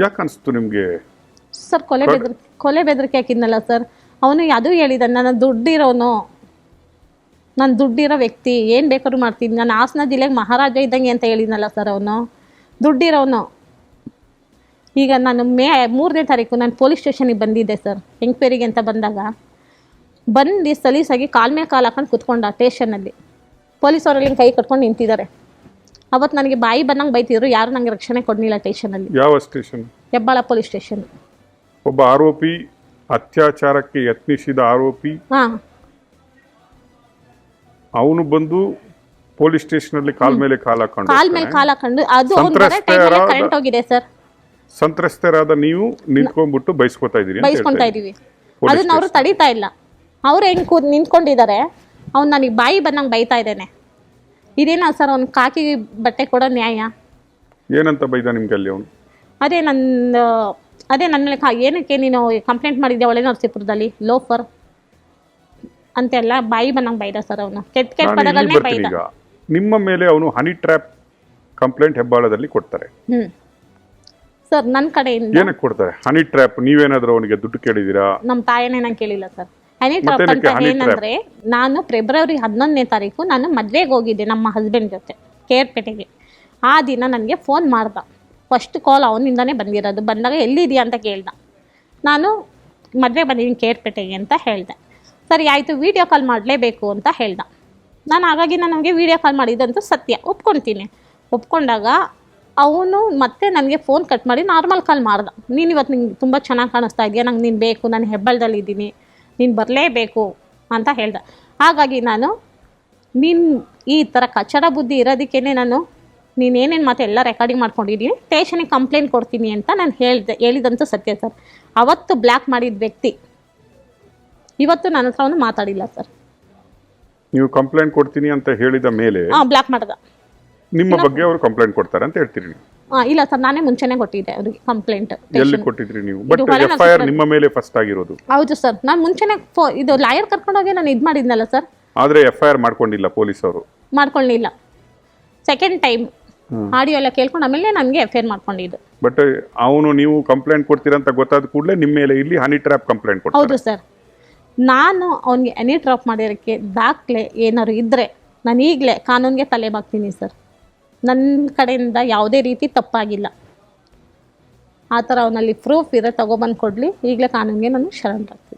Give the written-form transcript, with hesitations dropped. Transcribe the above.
ಯಾಕೆ ಅನಿಸ್ತು ನಿಮಗೆ? ಸರ್ ಕೊಲೆ ಬೆದರಿಕೆ ಹಾಕಿದ್ನಲ್ಲ ಸರ್, ಅವನು ಅದು ಹೇಳಿದ ನಾನು ದುಡ್ಡಿರೋ ವ್ಯಕ್ತಿ, ಏನು ಬೇಕಾದ್ರೂ ಮಾಡ್ತೀನಿ, ನಾನು ಹಾಸನ ಜಿಲ್ಲೆಗೆ ಮಹಾರಾಜ ಇದ್ದಂಗೆ ಅಂತ ಹೇಳಿದ್ನಲ್ಲ ಸರ್. ಅವನು ದುಡ್ಡಿರೋನು. ಈಗ ನಾನು 3ನೇ ತಾರೀಕು ನಾನು ಪೊಲೀಸ್ ಸ್ಟೇಷನಿಗೆ ಬಂದಿದ್ದೆ ಸರ್, ಎಂಕ್ವೈರಿಗೆ ಅಂತ ಬಂದಾಗ. ಬಂದು ಸಲೀಸಾಗಿ ಕಾಲ್ ಮೇಲೆ ಕಾಲು ಹಾಕೊಂಡು ಕುತ್ಕೊಂಡ ಸ್ಟೇಷನಲ್ಲಿ. ಪೊಲೀಸವರಲ್ಲಿ ಕೈ ಕಟ್ಕೊಂಡು ನಿಂತಿದ್ದಾರೆ. ಅವತ್ತು ನನಗೆ ಬಾಯಿ ಬಂದಂಗೆ ಬೈತಿದ್ರು, ಯಾರು ನನಗೆ ರಕ್ಷಣೆ ಕೊಡಲಿಲ್ಲ ಸ್ಟೇಷನಲ್ಲಿ. ಯಾವ ಸ್ಟೇಷನ್? Hebbal police station. ಒಬ್ಬ ಆರೋಪಿ, ಅತ್ಯಾಚಾರಕ್ಕೆ ಯತ್ನಿಸಿದ ಆರೋಪಿ, ಅವನು ಬಂದು ಪೊಲೀಸ್ ಸ್ಟೇಷನಲ್ಲಿ ಕಾಲ್ ಮೇಲೆ ಕಾಲ್ ಹಾಕೊಂಡು ಅದು ಕರೆಂಟ್ ಹೋಗಿದೆ ಸರ್. ಸಂತ್ರಸ್ತರಾದ ನೀವು ನಿಂತ್ಕೊಂಡ್ಬಿಟ್ಟು ಬೈಸ್ಕೊತಾ ಇದೀವಿ. ಅದನ್ನ ಅವರು ತಡೀತಾ ಇಲ್ಲ. ಅವ್ರು ಹೆಂಗ್ ನಿಂತ್ಕೊಂಡಿದ್ದಾರೆ, ಅವ್ನು ನನಗೆ ಬಾಯಿ ಬಂದಂಗೆ ಬೈತಾ ಇದ್ದೇನೆ. ಇದೇನ ಸರ್ ಅವ್ನು ಕಾಕಿ ಬಟ್ಟೆ ಕೊಡೋ ನ್ಯಾಯ? ಏನಂತ ಬೈದ ನಿಮ್ಗೆ ಅಲ್ಲಿ ಅವನು? ಅದೇ ನನ್ನ ಮೇಲೆ ಏನಕ್ಕೆ ನೀನು ಕಂಪ್ಲೇಂಟ್ ಮಾಡಿದ್ದೆ ಒಳ್ಳೆ ನರಸೀಪುರದಲ್ಲಿ ಲೋಫರ್ ಅಂತೆಲ್ಲ ಬಾಯಿ ಬಂದಂಗೆ ಬೈದ ಸರ್. ಅವನು ಕೆಟ್ಟ ಪದಗಳನ್ನೇ ಬೈದ. ನಿಮ್ಮ ಮೇಲೆ ಅವನು ಹನಿ ಟ್ರ್ಯಾಪ್ ಕಂಪ್ಲೇಂಟ್ ಹೆಬ್ಬಾಳದಲ್ಲಿ ಕೊಡ್ತಾರೆ ಸರ್. ನನ್ನ ಕಡೆಯಿಂದ ಏನಕ್ಕೆ ಕೊಡ್ತಾರೆ ಹನಿ ಟ್ರ್ಯಾಪ್? ನೀವೇನಾದ್ರೂ ಅವನಿಗೆ ದುಡ್ಡು ಕೇಳಿದೀರಾ? ನಮ್ಮ ತಾಯನೇ ನಂಗೆ ಕೇಳಿಲ್ಲ ಸರ್. ಹನಿ ಟ್ರ್ಯಾಪ್ ಅಂತ ಏನಂದ್ರೆ, ನಾನು ಫೆಬ್ರವರಿ 11ನೇ ತಾರೀಕು ನಾನು ಮದುವೆಗೆ ಹೋಗಿದ್ದೆ ನಮ್ಮ ಹಸ್ಬೆಂಡ್ ಜೊತೆ ಕೇರ್ಪೇಟೆಗೆ. ಆ ದಿನ ನನಗೆ ಫೋನ್ ಮಾಡ್ದ. ಫಸ್ಟ್ ಕಾಲ್ ಅವನಿಂದನೇ ಬಂದಿರೋದು. ಬಂದಾಗ ಎಲ್ಲಿದೆಯಾ ಅಂತ ಕೇಳ್ದ. ನಾನು ಮದುವೆ ಬಂದಿದ್ದೀನಿ ಕೇರ್ಪೇಟೆಗೆ ಅಂತ ಹೇಳಿದೆ. ಸರಿ ಆಯಿತು, ವೀಡಿಯೋ ಕಾಲ್ ಮಾಡಲೇಬೇಕು ಅಂತ ಹೇಳ್ದ. ನಾನು ಹಾಗಾಗಿ ನನಗೆ ವೀಡಿಯೋ ಕಾಲ್ ಮಾಡಿದ್ದಂತೂ ಸತ್ಯ ಒಪ್ಕೊಳ್ತೀನಿ. ಒಪ್ಕೊಂಡಾಗ ಅವನು ಮತ್ತೆ ನನಗೆ ಫೋನ್ ಕಟ್ ಮಾಡಿ ನಾರ್ಮಲ್ ಕಾಲ್ ಮಾಡ್ದ. ನೀನು ಇವತ್ತು ನಿಂಗೆ ತುಂಬ ಚೆನ್ನಾಗಿ ಕಾಣಿಸ್ತಾ ಇದೆಯಾ, ನಂಗೆ ನೀನು ಬೇಕು, ನಾನು ಹೆಬ್ಬಳದಲ್ಲಿ ಇದ್ದೀನಿ, ನೀನು ಬರಲೇಬೇಕು ಅಂತ ಹೇಳ್ದೆ. ಹಾಗಾಗಿ ನೀನು ಈ ಥರ ಕಚಡ ಬುದ್ಧಿ ಇರೋದಕ್ಕೇ ನೀನೇನೇನು ಮಾತು ಎಲ್ಲ ರೆಕಾರ್ಡಿಂಗ್ ಮಾಡ್ಕೊಂಡಿದ್ದೀನಿ, ಸ್ಟೇಷನಿಗೆ ಕಂಪ್ಲೇಂಟ್ ಕೊಡ್ತೀನಿ ಅಂತ ನಾನು ಹೇಳಿದಂತೂ ಸತ್ಯ ಸರ್. ಅವತ್ತು ಬ್ಲ್ಯಾಕ್ ಮಾಡಿದ ವ್ಯಕ್ತಿ ಇವತ್ತು ನನ್ನ ಹತ್ರ ಅವನು ಮಾತಾಡಿಲ್ಲ ಸರ್. ನೀವು ಕಂಪ್ಲೇಂಟ್ ಕೊಡ್ತೀನಿ ಅಂತ ಹೇಳಿದ ಮೇಲೆ ಬ್ಲ್ಯಾಕ್ ಮಾಡ್ದ. ನಿಮ್ಮ ಬಗ್ಗೆ ಅವರು ಕಂಪ್ಲೇಂಟ್ ಕೊಡ್ತಾರೆ ಅಂತ ಹೇಳ್ತೀರಿ ನೀವು? ಇಲ್ಲ ಸರ್, ನಾನೇ ಮುಂಚೆನೇ ಕೊಟ್ಟಿದ್ದೆ ಅವರಿಗೆ ಕಂಪ್ಲೇಂಟ್. ಎಲ್ಲಿ ಕೊಟ್ಟಿದ್ರಿ ನೀವು? ಬಟ್ ಎಫ್ಐಆರ್ ನಿಮ್ಮ ಮೇಲೆ ಫಸ್ಟ್ ಆಗಿರೋದು? ಹೌದು ಸರ್, ನಾನು ಮುಂಚೆನೇ ಇದು ಲಾಯರ್ ಕರ್ಕೊಂಡೋಗಿ ನಾನು ಇದು ಮಾಡಿದ್ನಲ್ಲ ಸರ್. ಆದ್ರೆ ಎಫ್ಐಆರ್ ಮಾಡ್ಕೊಂಡಿಲ್ಲ ಪೊಲೀಸ್ ಅವರು? ಮಾಡ್ಕೊಳ್ಳಿಲ್ಲ. ಸೆಕೆಂಡ್ ಟೈಮ್ ಆಡಿಯೋ ಎಲ್ಲ ಕೇಳ್ಕೊಂಡು ಆಮೇಲೆ ನನಗೆ ಎಫ್ಐಆರ್ ಮಾಡ್ಕೊಂಡಿದ್ದು. ಬಟ್ ಅವನು ನೀವು ಕಂಪ್ಲೇಂಟ್ ಕೊಡ್ತೀರಾ ಅಂತ ಗೊತ್ತಾದ ಕೂಡಲೇ ನಿಮ್ಮ ಮೇಲೆ ಇಲ್ಲಿ ಹನಿ ಟ್ರ್ಯಾಪ್ ಕಂಪ್ಲೇಂಟ್ ಕೊಡ್ತಾರೆ? ಹೌದು ಸರ್. ನಾನು ಅವನಿಗೆ ಹನಿ ಟ್ರ್ಯಾಪ್ ಮಾಡಿರೋಕ್ಕೆ ದಾಖಲೆ ಏನಾದ್ರು ಇದ್ದರೆ ನಾನು ಈಗಲೇ ಕಾನೂನಿಗೆ ತಲೆ ಬಾಗ್ತೀನಿ ಸರ್. ನನ್ನ ಕಡೆಯಿಂದ ಯಾವುದೇ ರೀತಿ ತಪ್ಪಾಗಿಲ್ಲ. ಆ ಥರ ಅವನಲ್ಲಿ ಪ್ರೂಫ್ ಇರೋ ತಗೊಬಂದು ಕೊಡಲಿ, ಈಗಲೇ ಕಾನೂನಿಗೆ ನಾನು ಶರಣಾಗ್ತೀನಿ.